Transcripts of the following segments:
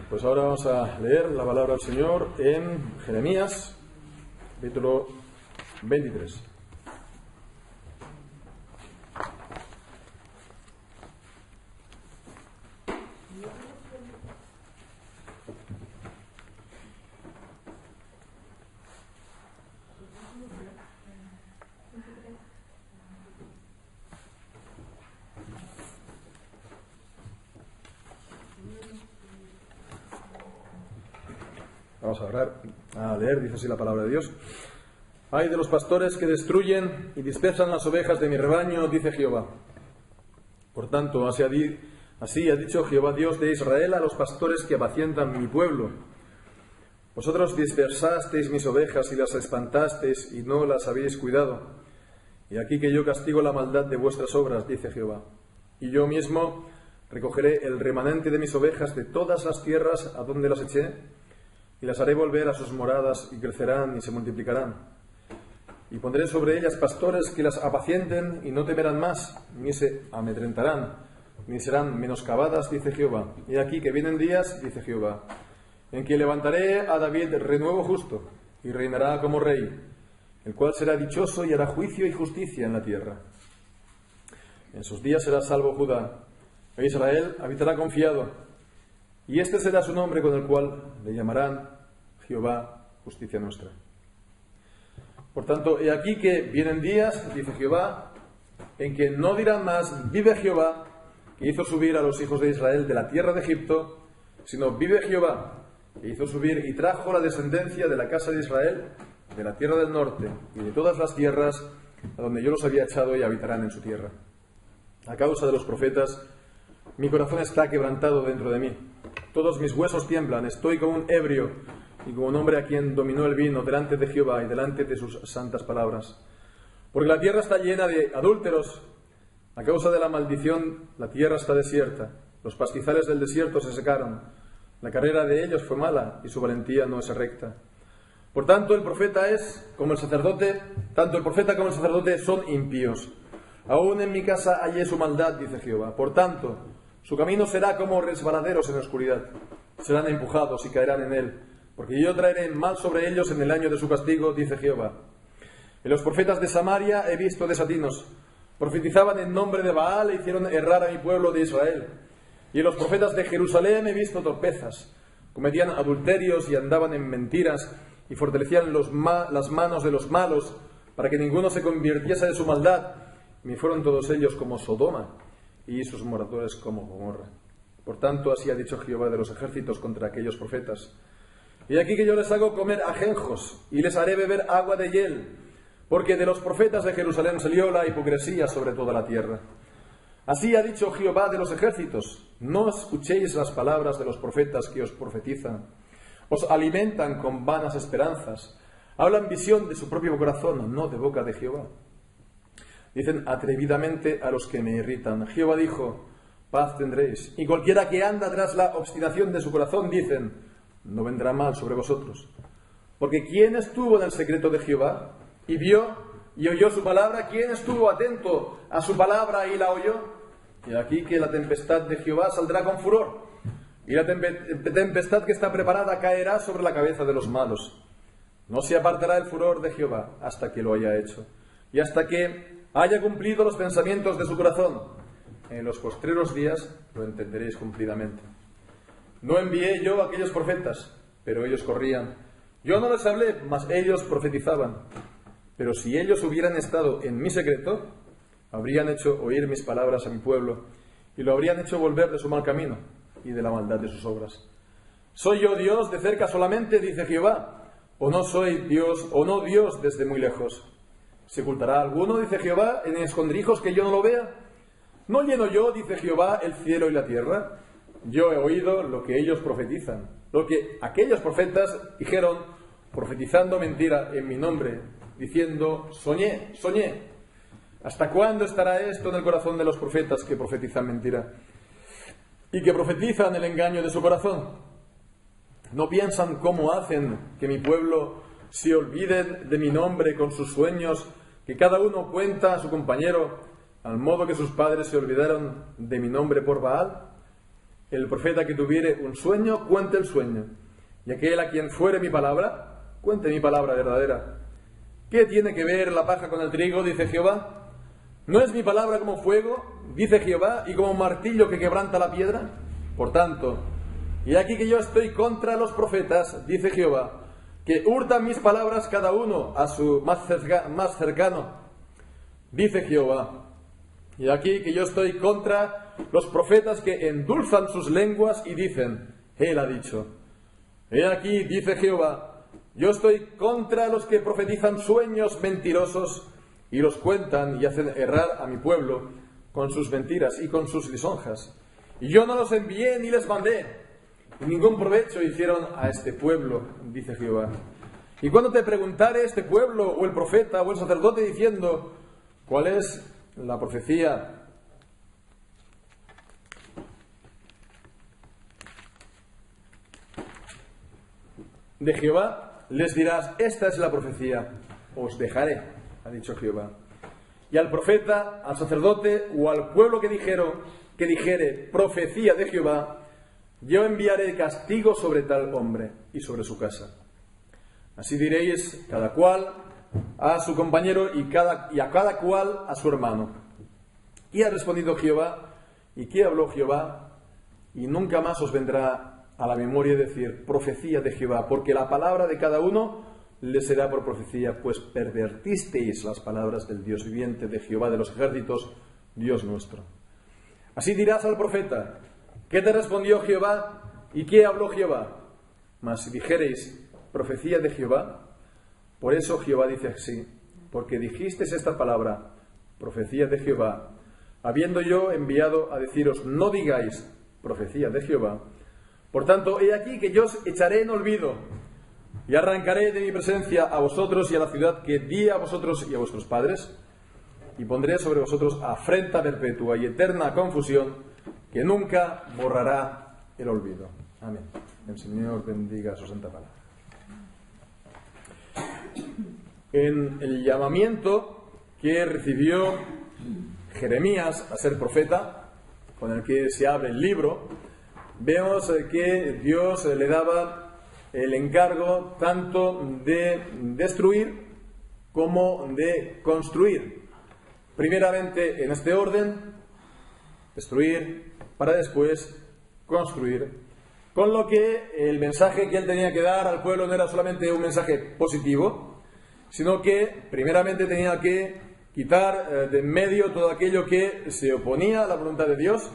Pues ahora vamos a leer la palabra del Señor en Jeremías, capítulo 23. Vamos a leer, dice así la palabra de Dios. Ay de los pastores que destruyen y dispersan las ovejas de mi rebaño, dice Jehová. Por tanto, así ha dicho Jehová Dios de Israel a los pastores que apacientan mi pueblo. Vosotros dispersasteis mis ovejas y las espantasteis y no las habéis cuidado. Y aquí que yo castigo la maldad de vuestras obras, dice Jehová. Y yo mismo recogeré el remanente de mis ovejas de todas las tierras a donde las eché, y las haré volver a sus moradas, y crecerán y se multiplicarán. Y pondré sobre ellas pastores que las apacienten, y no temerán más, ni se amedrentarán, ni serán menoscabadas, dice Jehová. Y aquí que vienen días, dice Jehová, en que levantaré a David renuevo justo, y reinará como rey, el cual será dichoso y hará juicio y justicia en la tierra. En sus días será salvo Judá, e Israel habitará confiado. Y este será su nombre con el cual le llamarán Jehová, justicia nuestra. Por tanto, he aquí que vienen días, dice Jehová, en que no dirán más, vive Jehová, que hizo subir a los hijos de Israel de la tierra de Egipto, sino vive Jehová, que hizo subir y trajo la descendencia de la casa de Israel, de la tierra del norte y de todas las tierras a donde yo los había echado, y habitarán en su tierra. A causa de los profetas, mi corazón está quebrantado dentro de mí. Todos mis huesos tiemblan, estoy como un ebrio y como un hombre a quien dominó el vino delante de Jehová y delante de sus santas palabras. Porque la tierra está llena de adúlteros. A causa de la maldición, la tierra está desierta. Los pastizales del desierto se secaron. La carrera de ellos fue mala y su valentía no es recta. Por tanto, el profeta es como el sacerdote, tanto el profeta como el sacerdote son impíos. Aún en mi casa hallé su maldad, dice Jehová. Por tanto, su camino será como resbaladeros en la oscuridad. Serán empujados y caerán en él, porque yo traeré mal sobre ellos en el año de su castigo, dice Jehová. En los profetas de Samaria he visto desatinos. Profetizaban en nombre de Baal e hicieron errar a mi pueblo de Israel. Y en los profetas de Jerusalén he visto torpezas. Cometían adulterios y andaban en mentiras, y fortalecían las manos de los malos, para que ninguno se convirtiese de su maldad. Y fueron todos ellos como Sodoma, y sus moradores como Gomorra. Por tanto, así ha dicho Jehová de los ejércitos contra aquellos profetas. Y aquí que yo les hago comer ajenjos, y les haré beber agua de hiel, porque de los profetas de Jerusalén salió la hipocresía sobre toda la tierra. Así ha dicho Jehová de los ejércitos: no escuchéis las palabras de los profetas que os profetizan. Os alimentan con vanas esperanzas. Hablan visión de su propio corazón, no de boca de Jehová. Dicen atrevidamente a los que me irritan: Jehová dijo, paz tendréis. Y cualquiera que anda tras la obstinación de su corazón, dicen, no vendrá mal sobre vosotros. Porque ¿quién estuvo en el secreto de Jehová y vio y oyó su palabra? ¿Quién estuvo atento a su palabra y la oyó? Y aquí que la tempestad de Jehová saldrá con furor, y la tempestad que está preparada caerá sobre la cabeza de los malos. No se apartará el furor de Jehová hasta que lo haya hecho, y hasta que haya cumplido los pensamientos de su corazón. En los postreros días lo entenderéis cumplidamente. No envié yo a aquellos profetas, pero ellos corrían. Yo no les hablé, mas ellos profetizaban. Pero si ellos hubieran estado en mi secreto, habrían hecho oír mis palabras a mi pueblo, y lo habrían hecho volver de su mal camino y de la maldad de sus obras. ¿Soy yo Dios de cerca solamente, dice Jehová? ¿O no soy Dios, o no Dios desde muy lejos? ¿Se ocultará alguno, dice Jehová, en escondrijos que yo no lo vea? ¿No lleno yo, dice Jehová, el cielo y la tierra? Yo he oído lo que ellos profetizan, lo que aquellos profetas dijeron, profetizando mentira en mi nombre, diciendo, soñé, soñé. ¿Hasta cuándo estará esto en el corazón de los profetas que profetizan mentira y que profetizan el engaño de su corazón? ¿No piensan cómo hacen que mi pueblo se olvide de mi nombre con sus sueños, que cada uno cuenta a su compañero, al modo que sus padres se olvidaron de mi nombre por Baal? el profeta que tuviere un sueño, cuente el sueño, y aquel a quien fuere mi palabra, cuente mi palabra verdadera. ¿Qué tiene que ver la paja con el trigo?, dice Jehová. ¿No es mi palabra como fuego, dice Jehová, y como un martillo que quebranta la piedra? Por tanto, y aquí que yo estoy contra los profetas, dice Jehová, que hurtan mis palabras cada uno a su más cercano, dice Jehová. Y aquí que yo estoy contra los profetas que endulzan sus lenguas y dicen, Él ha dicho. He aquí, dice Jehová, yo estoy contra los que profetizan sueños mentirosos y los cuentan y hacen errar a mi pueblo con sus mentiras y con sus lisonjas. Y yo no los envié ni les mandé, y ningún provecho hicieron a este pueblo, dice Jehová. Y cuando te preguntare este pueblo, o el profeta, o el sacerdote, diciendo, ¿cuál es la profecía de Jehová? Les dirás, esta es la profecía, os dejaré, ha dicho Jehová. Y al profeta, al sacerdote, o al pueblo que dijere profecía de Jehová, yo enviaré castigo sobre tal hombre y sobre su casa. Así diréis cada cual a su compañero y a cada cual a su hermano. Y ha respondido Jehová, ¿y qué habló Jehová? Y nunca más os vendrá a la memoria decir profecía de Jehová, porque la palabra de cada uno le será por profecía, pues pervertisteis las palabras del Dios viviente, de Jehová de los ejércitos, Dios nuestro. Así dirás al profeta, ¿qué te respondió Jehová? ¿Y qué habló Jehová? Mas si dijereis profecía de Jehová, por eso Jehová dice así, porque dijisteis esta palabra, profecía de Jehová, habiendo yo enviado a deciros, no digáis profecía de Jehová. Por tanto, he aquí que yo os echaré en olvido y arrancaré de mi presencia a vosotros y a la ciudad que di a vosotros y a vuestros padres, y pondré sobre vosotros afrenta perpetua y eterna confusión que nunca borrará el olvido. Amén. El Señor bendiga su santa palabra. En el llamamiento que recibió Jeremías a ser profeta, con el que se abre el libro, vemos que Dios le daba el encargo tanto de destruir como de construir. Primeramente en este orden, destruir, para después construir. Con lo que el mensaje que él tenía que dar al pueblo no era solamente un mensaje positivo, sino que primeramente tenía que quitar de en medio todo aquello que se oponía a la voluntad de Dios.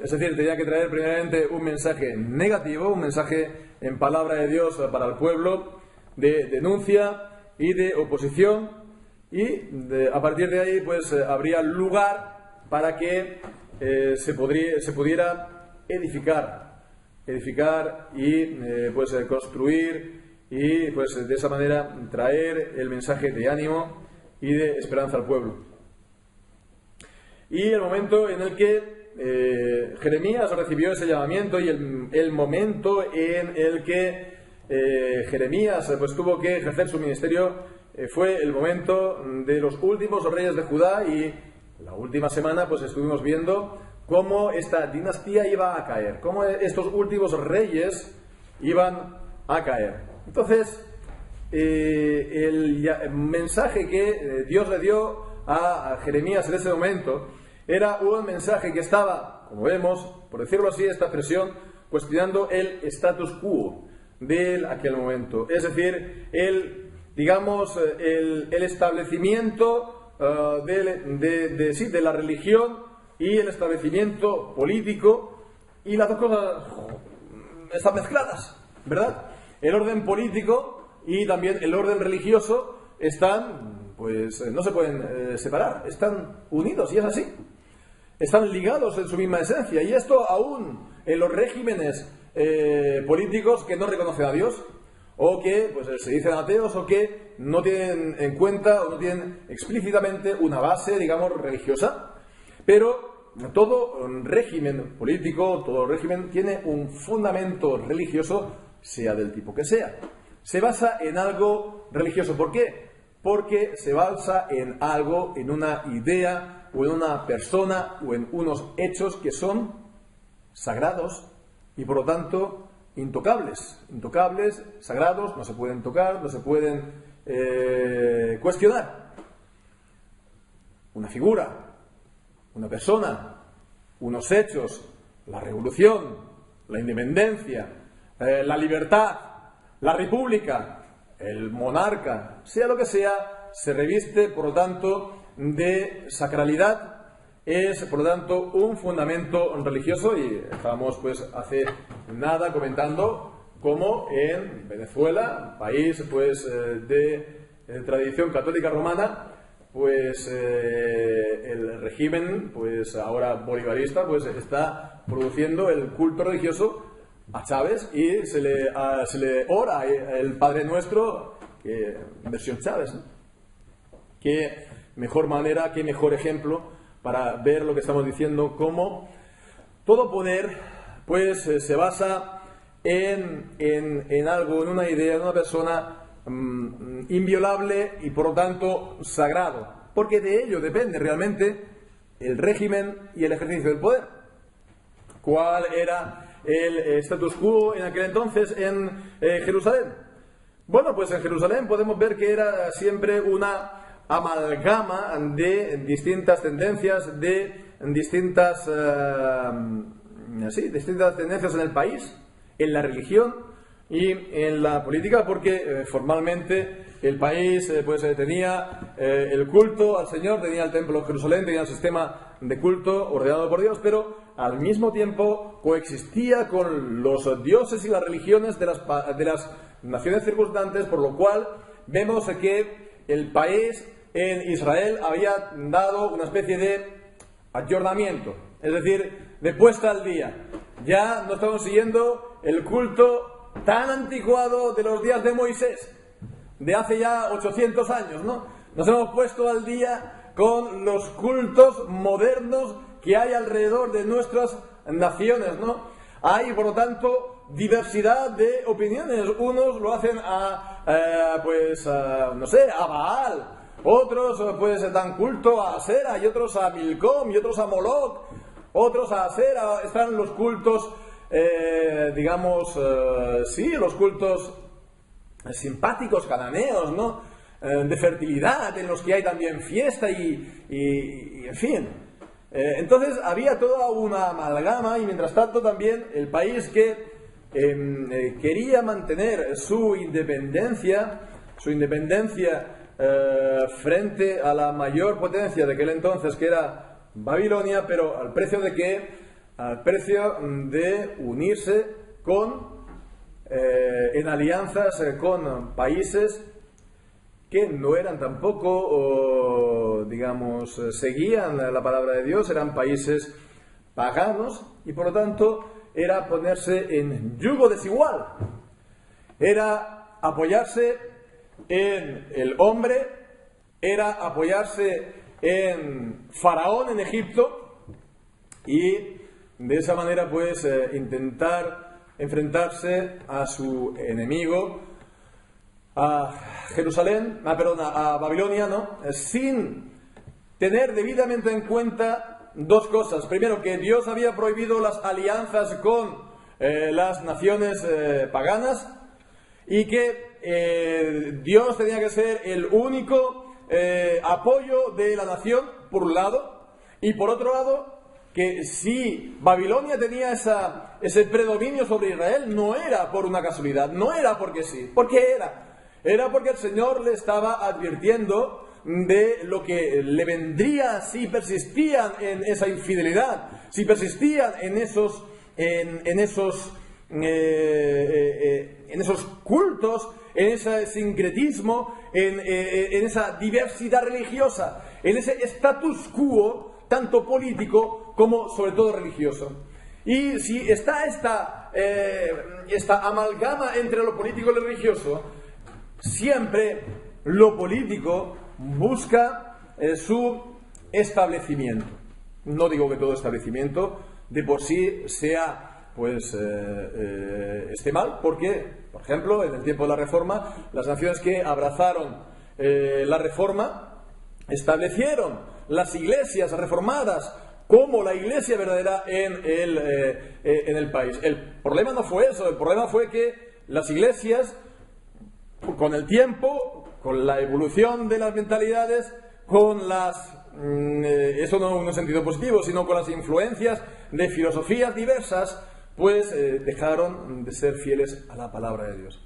Es decir, tenía que traer primeramente un mensaje negativo, un mensaje en palabra de Dios para el pueblo, de denuncia y de oposición, y a partir de ahí pues habría lugar para que se pudiera edificar y pues construir, y pues de esa manera traer el mensaje de ánimo y de esperanza al pueblo. Y el momento en el que Jeremías recibió ese llamamiento, y el momento en el que Jeremías pues tuvo que ejercer su ministerio, fue el momento de los últimos reyes de Judá, y la última semana pues estuvimos viendo cómo esta dinastía iba a caer, cómo estos últimos reyes iban a caer. Entonces, el mensaje que Dios le dio a Jeremías en ese momento era un mensaje que estaba, como vemos, por decirlo así, esta expresión, cuestionando el status quo de aquel momento. Es decir, el establecimiento de la religión y el establecimiento político, y las dos cosas están mezcladas, ¿verdad? El orden político y también el orden religioso están, pues no se pueden separar, están unidos, y es así. Están ligados en su misma esencia, y esto aún en los regímenes políticos que no reconocen a Dios, o que pues se dicen ateos, o que no tienen en cuenta o no tienen explícitamente una base, digamos, religiosa. Pero todo régimen político, todo régimen tiene un fundamento religioso, sea del tipo que sea. Se basa en algo religioso. ¿Por qué? Porque se basa en algo, en una idea, o en una persona, o en unos hechos que son sagrados y por lo tanto intocables. Intocables, sagrados, no se pueden tocar, no se pueden cuestionar. Una figura, una persona, unos hechos, la revolución, la independencia, la libertad, la república, el monarca, sea lo que sea, se reviste, por lo tanto, de sacralidad, es, por lo tanto, un fundamento religioso. Y estábamos, pues, hace nada comentando cómo en Venezuela, país, pues, de tradición católica romana, pues el régimen, pues ahora bolivarista, pues está produciendo el culto religioso a Chávez y se le ora el Padre Nuestro, versión Chávez, ¿no? Qué mejor manera, qué mejor ejemplo para ver lo que estamos diciendo, cómo todo poder, pues, se basa en algo, en una idea, en una persona inviolable y por lo tanto sagrado, porque de ello depende realmente el régimen y el ejercicio del poder. ¿Cuál era el status quo en aquel entonces en Jerusalén? Bueno, pues en Jerusalén podemos ver que era siempre una amalgama de distintas tendencias, de distintas tendencias en el país, en la religión y en la política, porque formalmente el país tenía el culto al Señor, tenía el templo de Jerusalén, tenía el sistema de culto ordenado por Dios, pero al mismo tiempo coexistía con los dioses y las religiones de las naciones circunstantes, por lo cual vemos que el país en Israel había dado una especie de ayornamiento, es decir, de puesta al día. Ya no estamos siguiendo el culto tan anticuado de los días de Moisés, de hace ya 800 años, ¿no? Nos hemos puesto al día con los cultos modernos que hay alrededor de nuestras naciones, ¿no? Hay, por lo tanto, diversidad de opiniones. Unos lo hacen a Baal, otros pues dan culto a Asera, y otros a Milcom, y otros a Moloch, otros a Asera. Están los cultos los cultos simpáticos cananeos, ¿no? De fertilidad, en los que hay también fiesta y en fin. Entonces había toda una amalgama, y mientras tanto también el país que quería mantener su independencia frente a la mayor potencia de aquel entonces, que era Babilonia, pero al precio de unirse en alianzas con países que no eran tampoco, seguían la palabra de Dios, eran países paganos, y por lo tanto era ponerse en yugo desigual, era apoyarse en el hombre, era apoyarse en Faraón en Egipto, y de esa manera pues intentar enfrentarse a su enemigo, a Babilonia, ¿no? Sin tener debidamente en cuenta dos cosas. Primero, que Dios había prohibido las alianzas con las naciones paganas, y que Dios tenía que ser el único apoyo de la nación, por un lado, y por otro lado, que si Babilonia tenía ese predominio sobre Israel, no era por una casualidad, no era porque sí. ¿Por qué era? Era porque el Señor le estaba advirtiendo de lo que le vendría si persistían en esa infidelidad, si persistían en esos cultos, en ese sincretismo, en esa diversidad religiosa, en ese status quo, tanto político como sobre todo religioso. Y si está esta amalgama entre lo político y lo religioso, siempre lo político busca su establecimiento. No digo que todo establecimiento de por sí sea esté mal, porque, por ejemplo, en el tiempo de la Reforma, las naciones que abrazaron la Reforma establecieron las iglesias reformadas como la iglesia verdadera en el país. El problema no fue eso, el problema fue que las iglesias, con el tiempo, con la evolución de las mentalidades, con eso no en un sentido positivo, sino con las influencias de filosofías diversas, pues dejaron de ser fieles a la palabra de Dios.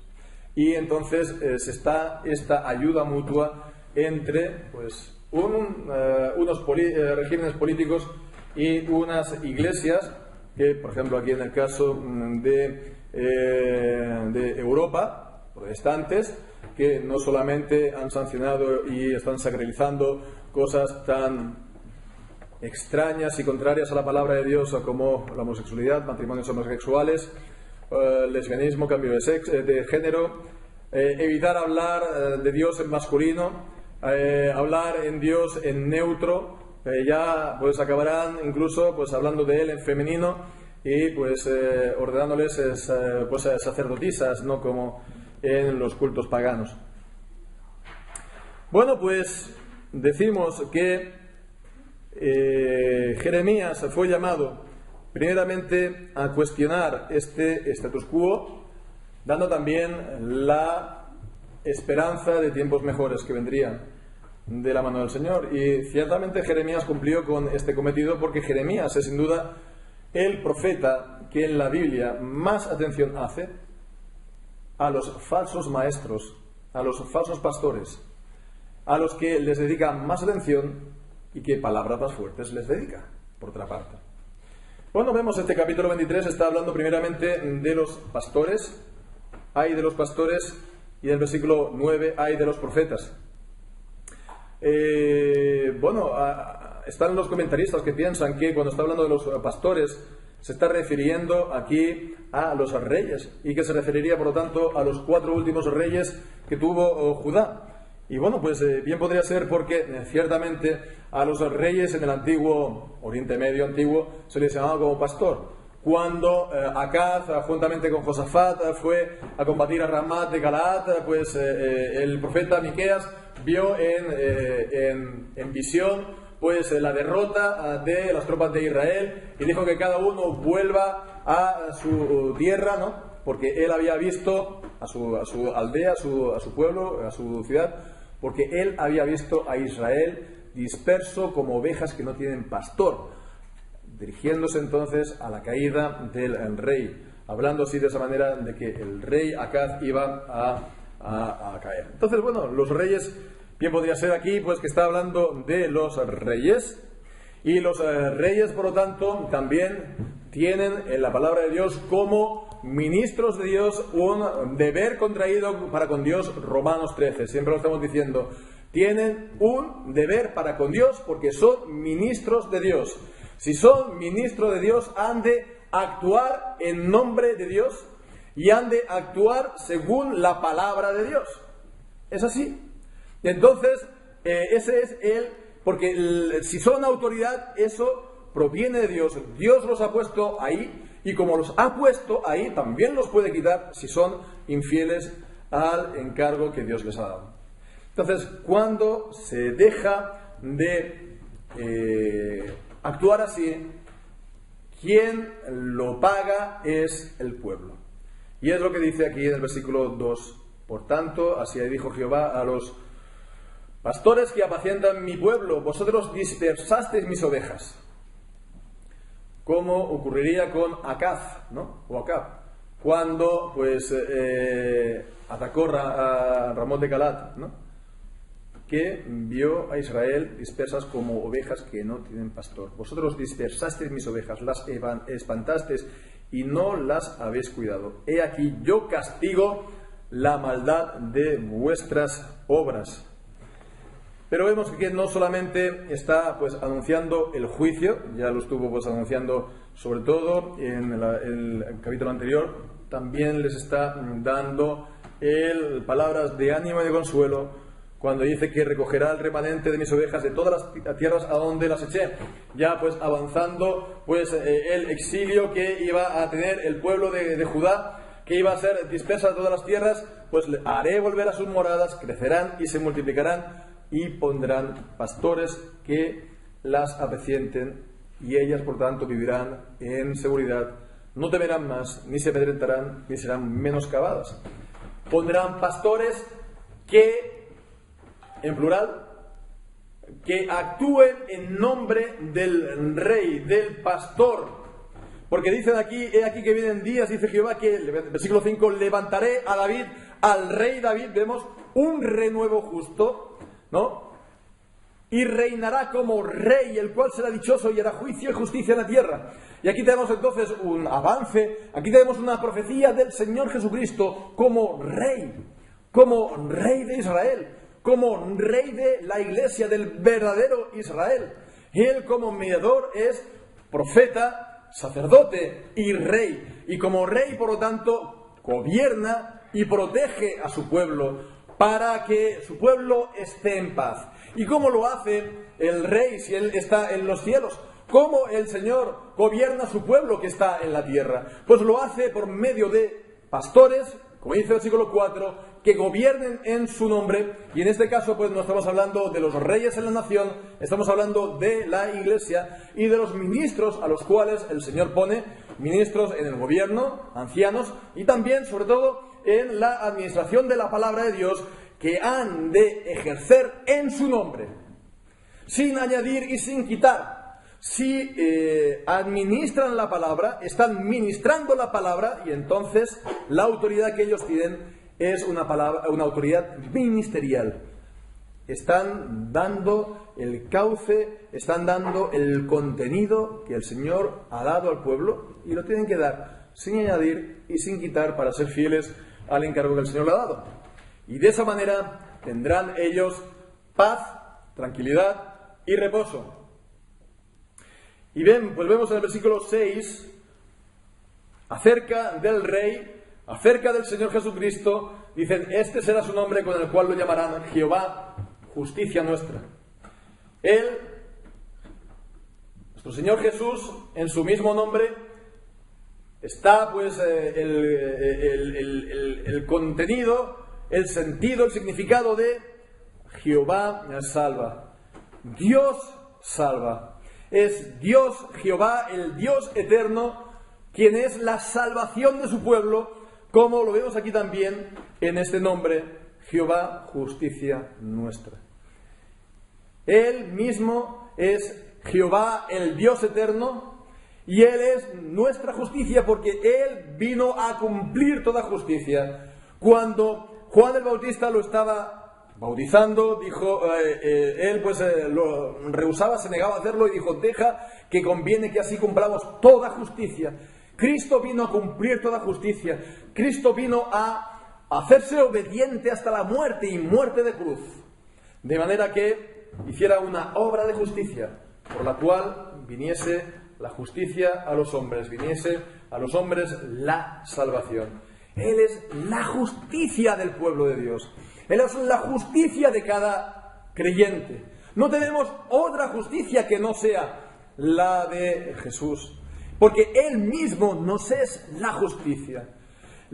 Y entonces se está esta ayuda mutua entre pues unos regímenes políticos y unas iglesias que, por ejemplo, aquí en el caso de Europa, protestantes, que no solamente han sancionado y están sacralizando cosas tan extrañas y contrarias a la palabra de Dios como la homosexualidad, matrimonios homosexuales, lesbianismo, cambio de género, evitar hablar de Dios en masculino, hablar en Dios en neutro, ya pues acabarán incluso pues hablando de él en femenino y pues ordenándoles pues sacerdotisas, no como en los cultos paganos. Bueno, pues decimos que Jeremías fue llamado primeramente a cuestionar este status quo, dando también la esperanza de tiempos mejores que vendrían de la mano del Señor. Y ciertamente Jeremías cumplió con este cometido, porque Jeremías es sin duda el profeta que en la Biblia más atención hace a los falsos maestros, a los falsos pastores, a los que les dedica más atención y que palabras más fuertes les dedica, por otra parte. Bueno, vemos este capítulo 23, está hablando primeramente de los pastores, hay de los pastores, y en el versículo 9 hay de los profetas. Están los comentaristas que piensan que cuando está hablando de los pastores se está refiriendo aquí a los reyes y que se referiría por lo tanto a los 4 últimos reyes que tuvo Judá. Y bueno, pues bien podría ser porque ciertamente a los reyes en el antiguo Oriente Medio antiguo se les llamaba como pastor. Cuando Acaz, juntamente con Josafat, fue a combatir a Ramat de Galaad, pues el profeta Miqueas vio en visión pues la derrota de las tropas de Israel y dijo que cada uno vuelva a su tierra, ¿no? Porque él había visto a su aldea, a su pueblo, a su ciudad, porque él había visto a Israel disperso como ovejas que no tienen pastor, dirigiéndose entonces a la caída del rey, hablando así de esa manera de que el rey Acaz iba a caer. Entonces, bueno, los reyes, bien podría ser aquí, pues que está hablando de los reyes, y los reyes, por lo tanto, también tienen en la palabra de Dios como ministros de Dios un deber contraído para con Dios, Romanos 13, siempre lo estamos diciendo, tienen un deber para con Dios porque son ministros de Dios. Si son ministros de Dios, han de actuar en nombre de Dios y han de actuar según la palabra de Dios. ¿Es así? Y entonces, ese es porque si son autoridad, eso proviene de Dios. Dios los ha puesto ahí, y como los ha puesto ahí, también los puede quitar si son infieles al encargo que Dios les ha dado. Entonces, cuando se deja de actuar así, quien lo paga es el pueblo. Y es lo que dice aquí en el versículo 2. Por tanto, así dijo Jehová a los pastores que apacientan mi pueblo, vosotros dispersasteis mis ovejas. Como ocurriría con Acaz, ¿no? O Acab, cuando pues atacó a Ramón de Galaad, ¿no? Que vio a Israel dispersas como ovejas que no tienen pastor. Vosotros dispersasteis mis ovejas, las espantasteis y no las habéis cuidado. He aquí yo castigo la maldad de vuestras obras. Pero vemos que no solamente está pues anunciando el juicio, ya lo estuvo pues anunciando sobre todo en el capítulo anterior, también les está dando palabras de ánimo y de consuelo cuando dice que recogerá el remanente de mis ovejas de todas las tierras a donde las eché. Ya pues avanzando pues el exilio que iba a tener el pueblo de Judá, que iba a ser dispersa de todas las tierras, pues haré volver a sus moradas, crecerán y se multiplicarán y pondrán pastores que las apacienten y ellas, por tanto, vivirán en seguridad. No temerán más, ni se amedrentarán, ni serán menoscabadas. Pondrán pastores que, en plural, que actúen en nombre del rey, del pastor. Porque dicen aquí, he aquí que vienen días, dice Jehová, que, versículo 5, levantaré a David, al rey David, vemos, un renuevo justo, ¿no? Y reinará como rey, el cual será dichoso y hará juicio y justicia en la tierra. Y aquí tenemos entonces un avance, aquí tenemos una profecía del Señor Jesucristo como rey de Israel, como rey de la iglesia, del verdadero Israel. Él como mediador es profeta, sacerdote y rey. Y como rey, por lo tanto, gobierna y protege a su pueblo para que su pueblo esté en paz. ¿Y cómo lo hace el rey si él está en los cielos? ¿Cómo el Señor gobierna a su pueblo que está en la tierra? Pues lo hace por medio de pastores, como dice el versículo 4, que gobiernen en su nombre. Y en este caso pues no estamos hablando de los reyes en la nación, estamos hablando de la iglesia y de los ministros a los cuales el Señor pone, ministros en el gobierno, ancianos, y también, sobre todo, en la administración de la palabra de Dios, que han de ejercer en su nombre, sin añadir y sin quitar. Si administran la palabra, están ministrando la palabra, y entonces la autoridad que ellos tienen es una autoridad ministerial. Están dando el cauce, están dando el contenido que el Señor ha dado al pueblo, y lo tienen que dar sin añadir y sin quitar para ser fieles al encargo que el Señor le ha dado. Y de esa manera tendrán ellos paz, tranquilidad y reposo. Y bien, pues vemos en el versículo 6, acerca del Rey, acerca del Señor Jesucristo, dicen, este será su nombre con el cual lo llamarán Jehová, justicia nuestra. Él, nuestro Señor Jesús, en su mismo nombre, está pues el contenido, el sentido, el significado de Jehová salva. Dios salva. Es Dios, Jehová, el Dios eterno, quien es la salvación de su pueblo, como lo vemos aquí también en este nombre, Jehová, justicia nuestra. Él mismo es Jehová, el Dios eterno, y Él es nuestra justicia, porque Él vino a cumplir toda justicia. Cuando Juan el Bautista lo estaba bautizando, dijo, él pues lo rehusaba, se negaba a hacerlo y dijo, deja que conviene que así cumplamos toda justicia. Cristo vino a cumplir toda justicia. Cristo vino a hacerse obediente hasta la muerte y muerte de cruz. De manera que hiciera una obra de justicia por la cual viniese la justicia a los hombres, viniese a los hombres la salvación. Él es la justicia del pueblo de Dios. Él es la justicia de cada creyente. No tenemos otra justicia que no sea la de Jesús, porque Él mismo nos es la justicia.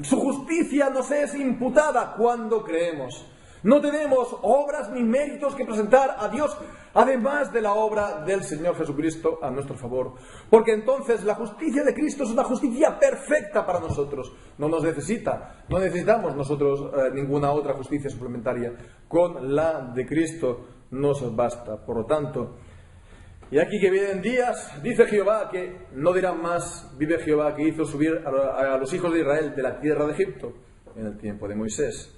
Su justicia nos es imputada cuando creemos. No tenemos obras ni méritos que presentar a Dios, además de la obra del Señor Jesucristo a nuestro favor. Porque entonces la justicia de Cristo es una justicia perfecta para nosotros. No nos necesita, no necesitamos nosotros ninguna otra justicia suplementaria. Con la de Cristo nos basta. Por lo tanto, y aquí que vienen días, dice Jehová, que no dirán más, vive Jehová, que hizo subir a los hijos de Israel de la tierra de Egipto en el tiempo de Moisés.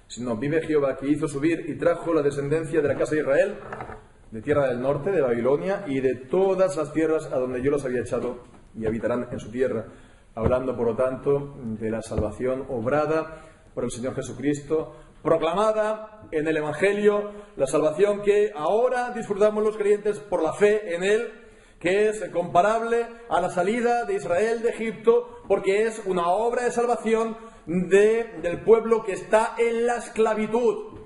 Sino vive Jehová, que hizo subir y trajo la descendencia de la casa de Israel, de tierra del norte, de Babilonia, y de todas las tierras a donde yo los había echado, y habitarán en su tierra. Hablando, por lo tanto, de la salvación obrada por el Señor Jesucristo, proclamada en el Evangelio, la salvación que ahora disfrutamos los creyentes por la fe en Él, que es comparable a la salida de Israel de Egipto, porque es una obra de salvación del pueblo que está en la esclavitud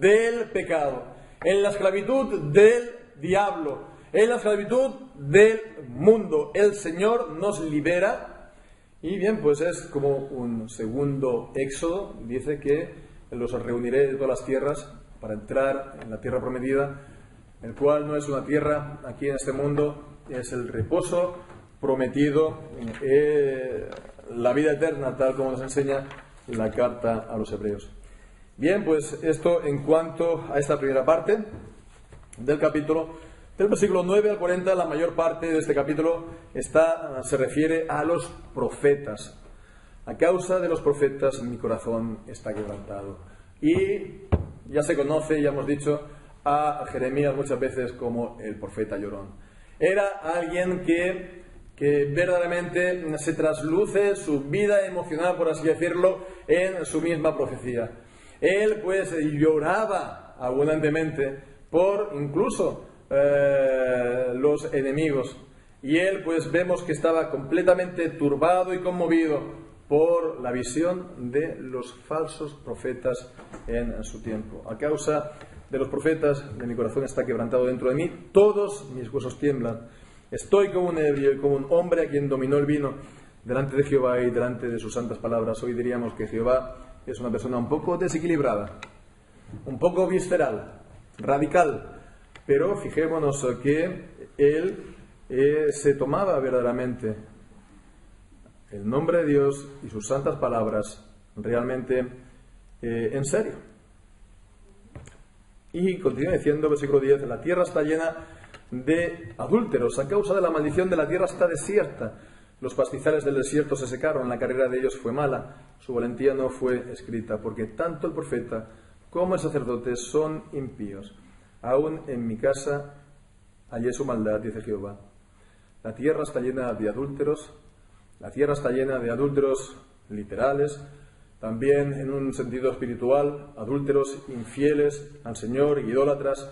del pecado, en la esclavitud del diablo, en la esclavitud del mundo. El Señor nos libera, y bien, pues es como un segundo éxodo. Dice que los reuniré de todas las tierras para entrar en la tierra prometida, el cual no es una tierra aquí en este mundo, es el reposo prometido, la vida eterna, tal como nos enseña la carta a los hebreos. Bien, pues esto en cuanto a esta primera parte del capítulo. Del versículo 9 al 40, la mayor parte de este capítulo se refiere a los profetas. A causa de los profetas mi corazón está quebrantado. Y ya se conoce, ya hemos dicho, a Jeremías muchas veces como el profeta llorón. Era alguien que verdaderamente se trasluce su vida emocional, por así decirlo, en su misma profecía. Él pues lloraba abundantemente por incluso los enemigos, y él pues vemos que estaba completamente turbado y conmovido por la visión de los falsos profetas en su tiempo. A causa de los profetas de mi corazón está quebrantado dentro de mí, todos mis huesos tiemblan. Estoy como un ebrio y como un hombre a quien dominó el vino delante de Jehová y delante de sus santas palabras. Hoy diríamos que Jehová es una persona un poco desequilibrada, un poco visceral, radical, pero fijémonos que él se tomaba verdaderamente el nombre de Dios y sus santas palabras realmente en serio. Y continúa diciendo, versículo 10, la tierra está llena de adúlteros, a causa de la maldición de la tierra está desierta. Los pastizales del desierto se secaron, la carrera de ellos fue mala, su valentía no fue escrita, porque tanto el profeta como el sacerdote son impíos. Aún en mi casa hallé su maldad, dice Jehová. La tierra está llena de adúlteros, la tierra está llena de adúlteros literales, también en un sentido espiritual, adúlteros infieles al Señor, idólatras.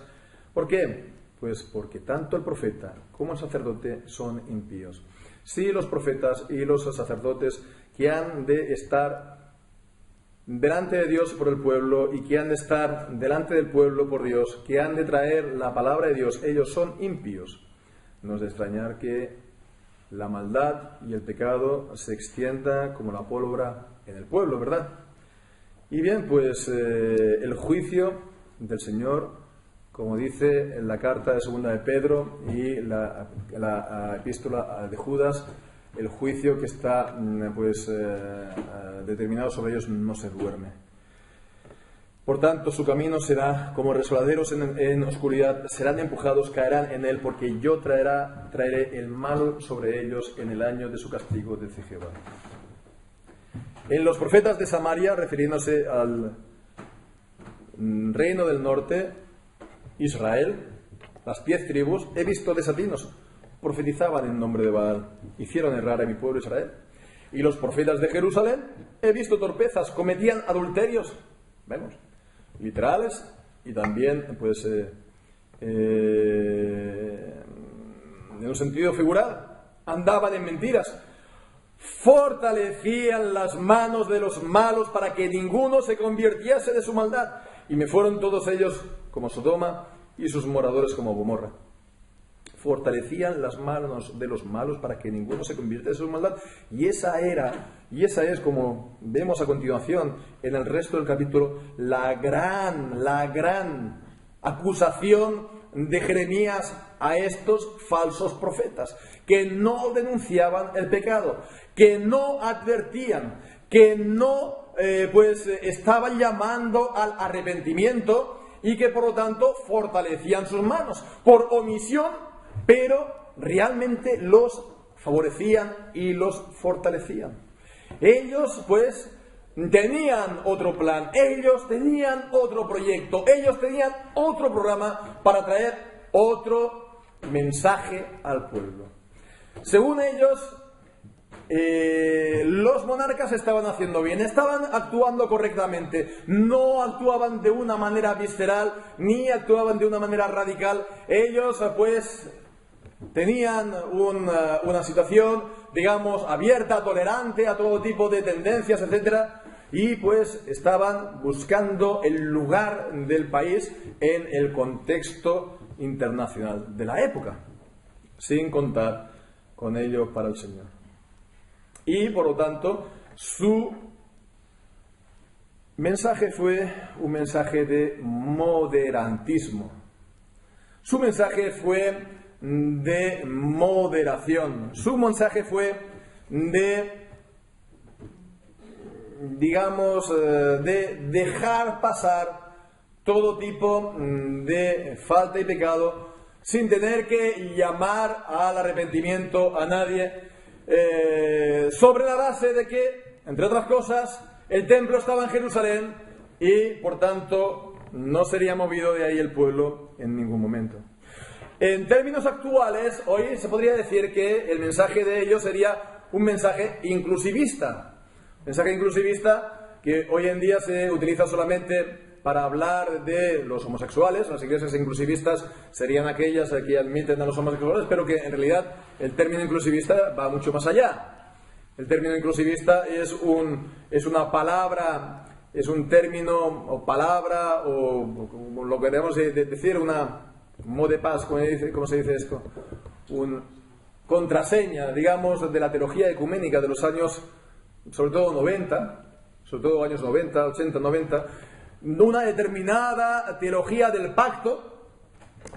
¿Por qué? Pues porque tanto el profeta como el sacerdote son impíos. Sí, los profetas y los sacerdotes que han de estar delante de Dios por el pueblo y que han de estar delante del pueblo por Dios, que han de traer la palabra de Dios, ellos son impíos. No es de extrañar que la maldad y el pecado se extienda como la pólvora en el pueblo, ¿verdad? Y bien, pues el juicio del Señor, como dice en la carta de segunda de Pedro y la epístola de Judas, el juicio que está determinado sobre ellos no se duerme. Por tanto, su camino será como resbaladeros en oscuridad, serán empujados, caerán en él, porque yo traeré el mal sobre ellos en el año de su castigo, dice Jehová. En los profetas de Samaria, refiriéndose al reino del norte, Israel, las 10 tribus, he visto desatinos, profetizaban en nombre de Baal, hicieron errar a mi pueblo Israel. Y los profetas de Jerusalén, he visto torpezas, cometían adulterios, vemos, literales y también en un sentido figurado, andaban en mentiras, fortalecían las manos de los malos para que ninguno se convirtiese de su maldad, y me fueron todos ellos como Sodoma y sus moradores como Gomorra. Fortalecían las manos de los malos para que ninguno se convirtiese de su maldad. Y esa es, como vemos a continuación en el resto del capítulo, la gran acusación de Jeremías a estos falsos profetas, que no denunciaban el pecado, que no advertían, que no estaban llamando al arrepentimiento, y que por lo tanto fortalecían sus manos por omisión, pero realmente los favorecían y los fortalecían. Ellos tenían otro plan, ellos tenían otro proyecto, ellos tenían otro programa para traer otro mensaje al pueblo. Según ellos, los monarcas estaban haciendo bien, estaban actuando correctamente, no actuaban de una manera visceral ni actuaban de una manera radical. Ellos tenían una situación, digamos, abierta, tolerante a todo tipo de tendencias, etcétera, y estaban buscando el lugar del país en el contexto internacional de la época, sin contar con ello para el Señor. Y por lo tanto, su mensaje fue un mensaje de moderantismo. Su mensaje fue de moderación. Su mensaje fue de, digamos, de dejar pasar todo tipo de falta y pecado sin tener que llamar al arrepentimiento a nadie, sobre la base de que, entre otras cosas, el templo estaba en Jerusalén y, por tanto, no sería movido de ahí el pueblo en ningún momento. En términos actuales, hoy se podría decir que el mensaje de ellos sería un mensaje inclusivista. Mensaje inclusivista que hoy en día se utiliza solamente para hablar de los homosexuales. Las iglesias inclusivistas serían aquellas que admiten a los homosexuales, pero que en realidad el término inclusivista va mucho más allá. El término inclusivista es una palabra, es un término o palabra, o lo que queremos decir, una mot de passe, ¿cómo se dice esto? Un contraseña, digamos, de la teología ecuménica de los años, sobre todo 90, sobre todo años 90, 80, 90, una determinada teología del pacto,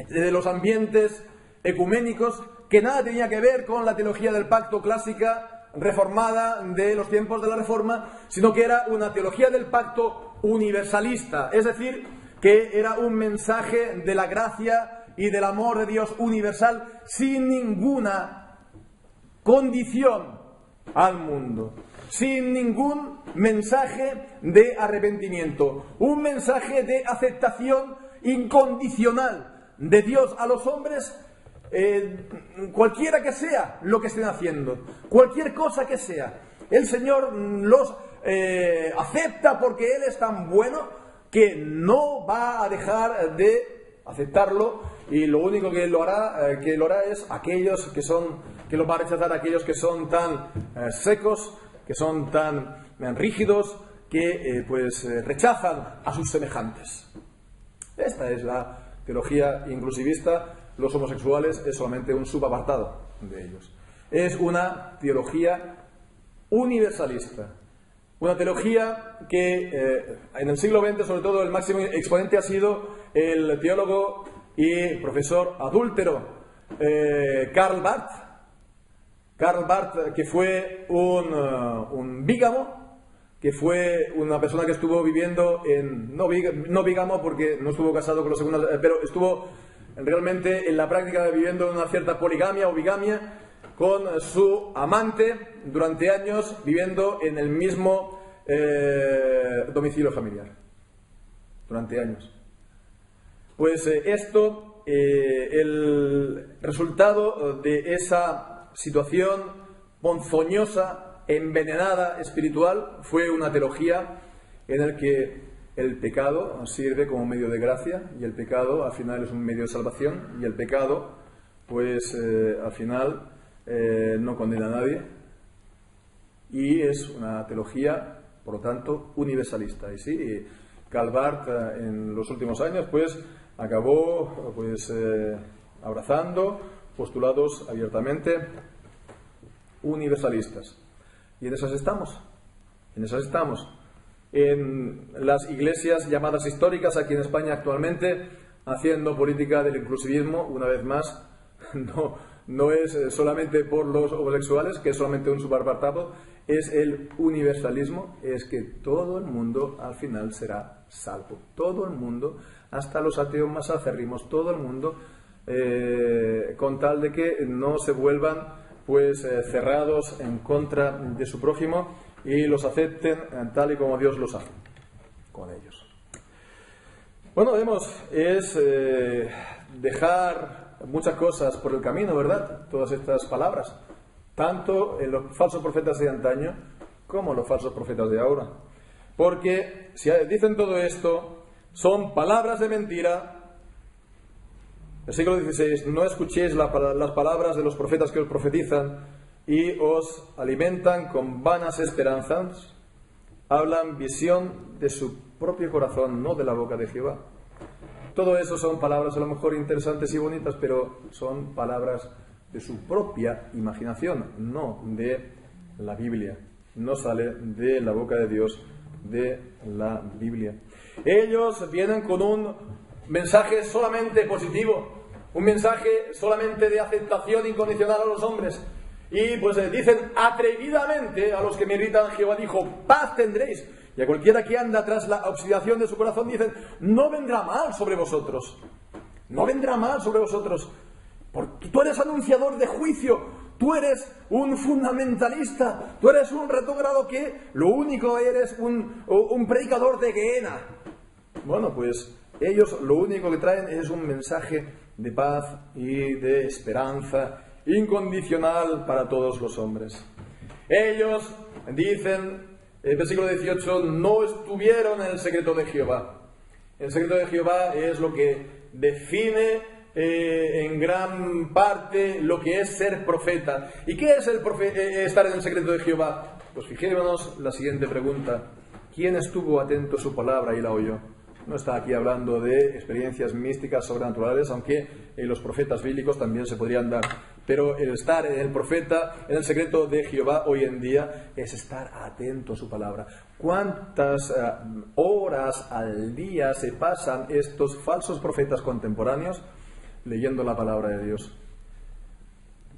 de los ambientes ecuménicos, que nada tenía que ver con la teología del pacto clásica, reformada de los tiempos de la Reforma, sino que era una teología del pacto universalista, es decir, que era un mensaje de la gracia y del amor de Dios universal sin ninguna condición al mundo, sin ningún mensaje de arrepentimiento, un mensaje de aceptación incondicional de Dios a los hombres, cualquiera que sea lo que estén haciendo, cualquier cosa que sea. El Señor los acepta porque Él es tan bueno que no va a dejar de aceptarlo, y lo único que lo hará es aquellos que lo va a rechazar, aquellos que son tan secos, que son tan rígidos, que rechazan a sus semejantes. Esta es la teología inclusivista. Los homosexuales es solamente un subapartado de ellos. Es una teología universalista. Una teología que en el siglo XX, sobre todo, el máximo exponente ha sido el teólogo y profesor adúltero Karl Barth. Karl Barth, que fue un bígamo, que fue una persona que estuvo viviendo no bígamo porque no estuvo casado con los segundos, pero estuvo realmente en la práctica viviendo una cierta poligamia o bigamia con su amante durante años, viviendo en el mismo domicilio familiar durante años. Pues el resultado de esa situación ponzoñosa, envenenada espiritual, fue una teología en la que el pecado sirve como medio de gracia, y el pecado al final es un medio de salvación, y el pecado al final no condena a nadie, y es una teología, por lo tanto, universalista. Y sí, Karl Barth en los últimos años acabó abrazando postulados abiertamente universalistas, y en esas estamos. En las iglesias llamadas históricas aquí en España actualmente, haciendo política del inclusivismo, una vez más, no es solamente por los homosexuales, que es solamente un subapartado, es el universalismo, es que todo el mundo al final será salvo. Todo el mundo, hasta los ateos más acérrimos, todo el mundo, con tal de que no se vuelvan cerrados en contra de su prójimo y los acepten tal y como Dios los hace con ellos. Bueno, es dejar muchas cosas por el camino, ¿verdad? Todas estas palabras, tanto en los falsos profetas de antaño como los falsos profetas de ahora. Porque si dicen todo esto, son palabras de mentira. El siglo XVI: no escuchéis las palabras de los profetas que os profetizan y os alimentan con vanas esperanzas. Hablan visión de su propio corazón, no de la boca de Jehová. Todo eso son palabras a lo mejor interesantes y bonitas, pero son palabras de su propia imaginación, no de la Biblia. No sale de la boca de Dios, de la Biblia. Ellos vienen con un mensaje solamente positivo. un mensaje solamente de aceptación incondicional a los hombres. Y pues dicen atrevidamente a los que me irritan, Jehová dijo, paz tendréis. Y a cualquiera que anda tras la oxidación de su corazón dicen, no vendrá mal sobre vosotros. No vendrá mal sobre vosotros. Porque tú eres anunciador de juicio. Tú eres un fundamentalista. Tú eres un retrógrado que lo único eres un predicador de Gehenna. Bueno, pues ellos lo único que traen es un mensaje de paz y de esperanza incondicional para todos los hombres. Ellos dicen, el versículo 18, no estuvieron en el secreto de Jehová. El secreto de Jehová es lo que define en gran parte lo que es ser profeta. ¿Y qué es estar en el secreto de Jehová? Pues fijémonos la siguiente pregunta. ¿Quién estuvo atento a su palabra y la oyó? No está aquí hablando de experiencias místicas sobrenaturales, aunque los profetas bíblicos también se podrían dar. Pero el estar en el profeta, en el secreto de Jehová hoy en día, es estar atento a su palabra. ¿Cuántas horas al día se pasan estos falsos profetas contemporáneos leyendo la palabra de Dios?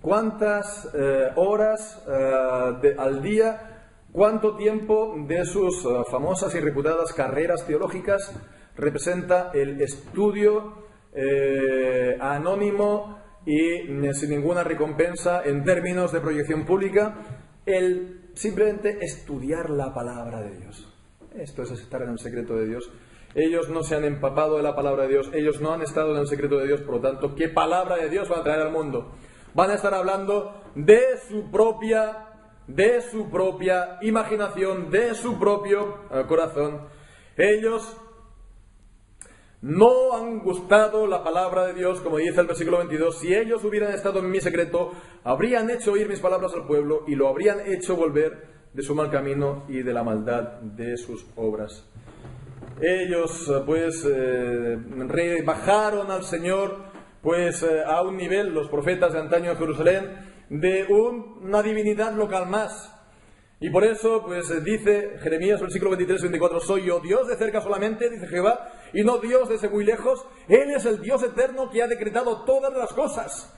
¿Cuántas horas al día, cuánto tiempo de sus famosas y reputadas carreras teológicas representa el estudio anónimo y sin ninguna recompensa en términos de proyección pública, el simplemente estudiar la palabra de Dios? Esto es estar en el secreto de Dios. Ellos no se han empapado de la palabra de Dios, ellos no han estado en el secreto de Dios, por lo tanto, ¿qué palabra de Dios van a traer al mundo? Van a estar hablando de su propia imaginación, de su propio corazón. Ellos no han gustado la palabra de Dios, como dice el versículo 22, si ellos hubieran estado en mi secreto, habrían hecho oír mis palabras al pueblo y lo habrían hecho volver de su mal camino y de la maldad de sus obras. Ellos pues rebajaron al Señor pues a un nivel, los profetas de antaño de Jerusalén, de una divinidad local más. Y por eso pues dice Jeremías, versículo 23-24, soy yo Dios de cerca solamente, dice Jehová, y no Dios desde muy lejos. Él es el Dios eterno que ha decretado todas las cosas.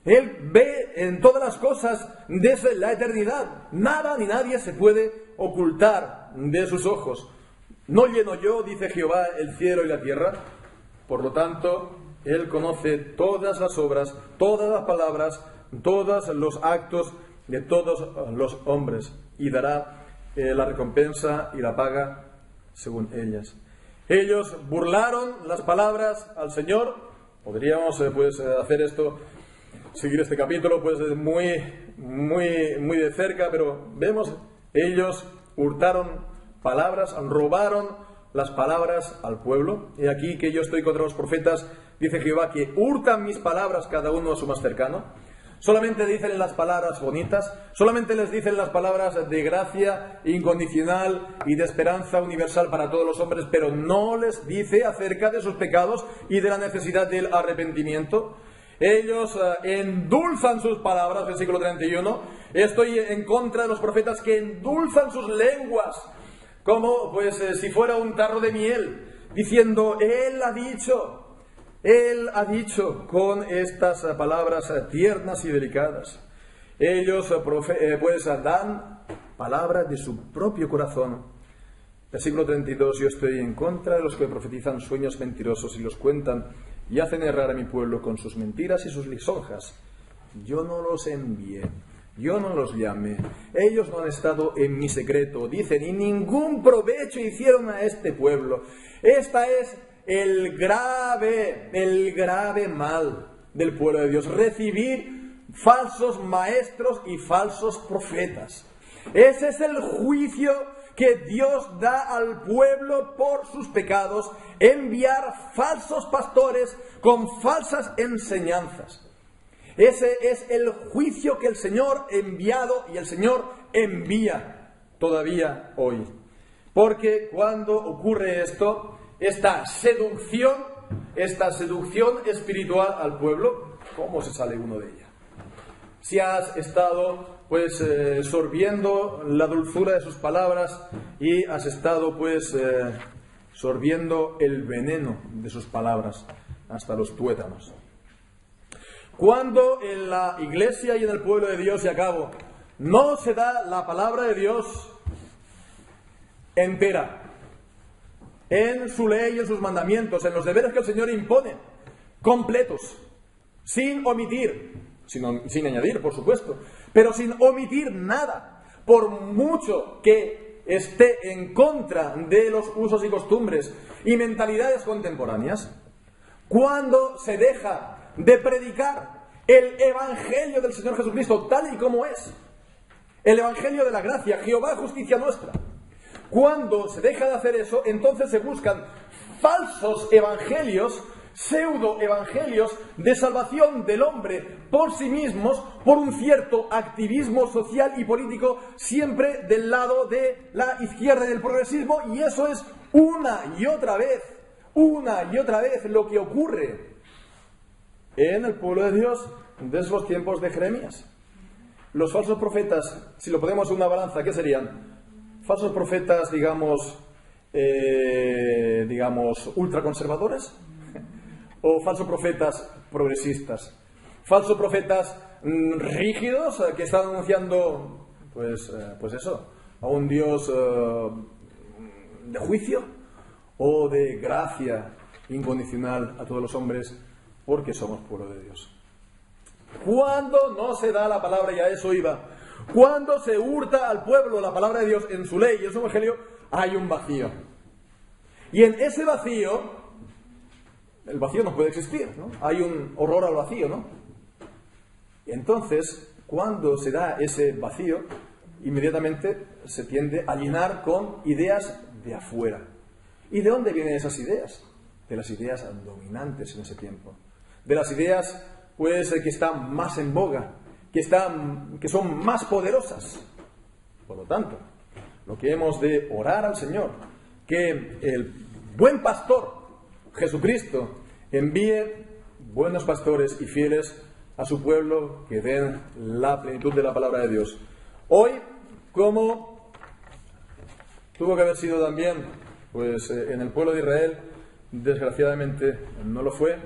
Él ve en todas las cosas desde la eternidad. Nada ni nadie se puede ocultar de sus ojos. ¿No lleno yo, dice Jehová, el cielo y la tierra? Por lo tanto, Él conoce todas las obras, todas las palabras, todos los actos de todos los hombres y dará la recompensa y la paga según ellas. Ellos burlaron las palabras al Señor. Podríamos hacer esto, seguir este capítulo pues muy de cerca, pero vemos, ellos hurtaron palabras, robaron las palabras al pueblo. Y aquí que yo estoy contra los profetas, dice Jehová, que hurtan mis palabras cada uno a su más cercano. Solamente dicen las palabras bonitas, solamente les dicen las palabras de gracia incondicional y de esperanza universal para todos los hombres, pero no les dice acerca de sus pecados y de la necesidad del arrepentimiento. Ellos endulzan sus palabras, versículo 31. Estoy en contra de los profetas que endulzan sus lenguas, como pues si fuera un tarro de miel, diciendo, Él ha dicho con estas palabras tiernas y delicadas. Ellos pues dan palabras de su propio corazón. Versículo 32, yo estoy en contra de los que profetizan sueños mentirosos y los cuentan y hacen errar a mi pueblo con sus mentiras y sus lisonjas. Yo no los envié, yo no los llamé, ellos no han estado en mi secreto, dicen, y ningún provecho hicieron a este pueblo. Esta es el grave mal del pueblo de Dios, recibir falsos maestros y falsos profetas. Ese es el juicio que Dios da al pueblo por sus pecados, enviar falsos pastores con falsas enseñanzas. Ese es el juicio que el Señor ha enviado y el Señor envía todavía hoy. Porque cuando ocurre esto, esta seducción espiritual al pueblo, ¿cómo se sale uno de ella? Si has estado pues sorbiendo la dulzura de sus palabras y has estado pues sorbiendo el veneno de sus palabras hasta los tuétanos. Cuando en la Iglesia y en el pueblo de Dios, y acabo, no se da la palabra de Dios entera, en su ley, en sus mandamientos, en los deberes que el Señor impone, completos, sin omitir, sin añadir, por supuesto, pero sin omitir nada, por mucho que esté en contra de los usos y costumbres y mentalidades contemporáneas, cuando se deja de predicar el Evangelio del Señor Jesucristo tal y como es, el Evangelio de la gracia, Jehová justicia nuestra, cuando se deja de hacer eso, entonces se buscan falsos evangelios, pseudo-evangelios de salvación del hombre por sí mismos, por un cierto activismo social y político, siempre del lado de la izquierda y del progresismo, y eso es una y otra vez lo que ocurre en el pueblo de Dios desde los tiempos de Jeremías. Los falsos profetas, si lo ponemos en una balanza, ¿qué serían? Falsos profetas, digamos, ultraconservadores, o falsos profetas progresistas, falsos profetas rígidos que están anunciando, pues eso, a un Dios de juicio o de gracia incondicional a todos los hombres, porque somos pueblo de Dios. Cuando no se da la palabra, y a eso iba, cuando se hurta al pueblo la palabra de Dios en su ley y en su evangelio, hay un vacío. Y en ese vacío, el vacío no puede existir, ¿no? Hay un horror al vacío, ¿no? Y entonces, cuando se da ese vacío, inmediatamente se tiende a llenar con ideas de afuera. ¿Y de dónde vienen esas ideas? De las ideas dominantes en ese tiempo. De las ideas, pues, que están más en boga, que son más poderosas. Por lo tanto, lo que hemos de orar al Señor, que el buen pastor, Jesucristo, envíe buenos pastores y fieles a su pueblo que den la plenitud de la palabra de Dios. Hoy, como tuvo que haber sido también, pues en el pueblo de Israel, desgraciadamente no lo fue,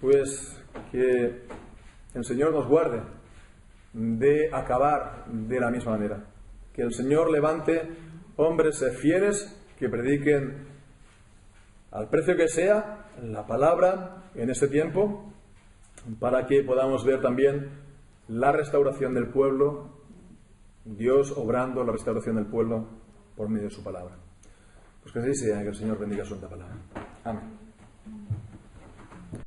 pues que el Señor nos guarde de acabar de la misma manera. Que el Señor levante hombres fieles que prediquen al precio que sea la palabra en este tiempo, para que podamos ver también la restauración del pueblo, Dios obrando la restauración del pueblo por medio de su palabra. Pues que así sea, que el Señor bendiga su santa palabra. Amén.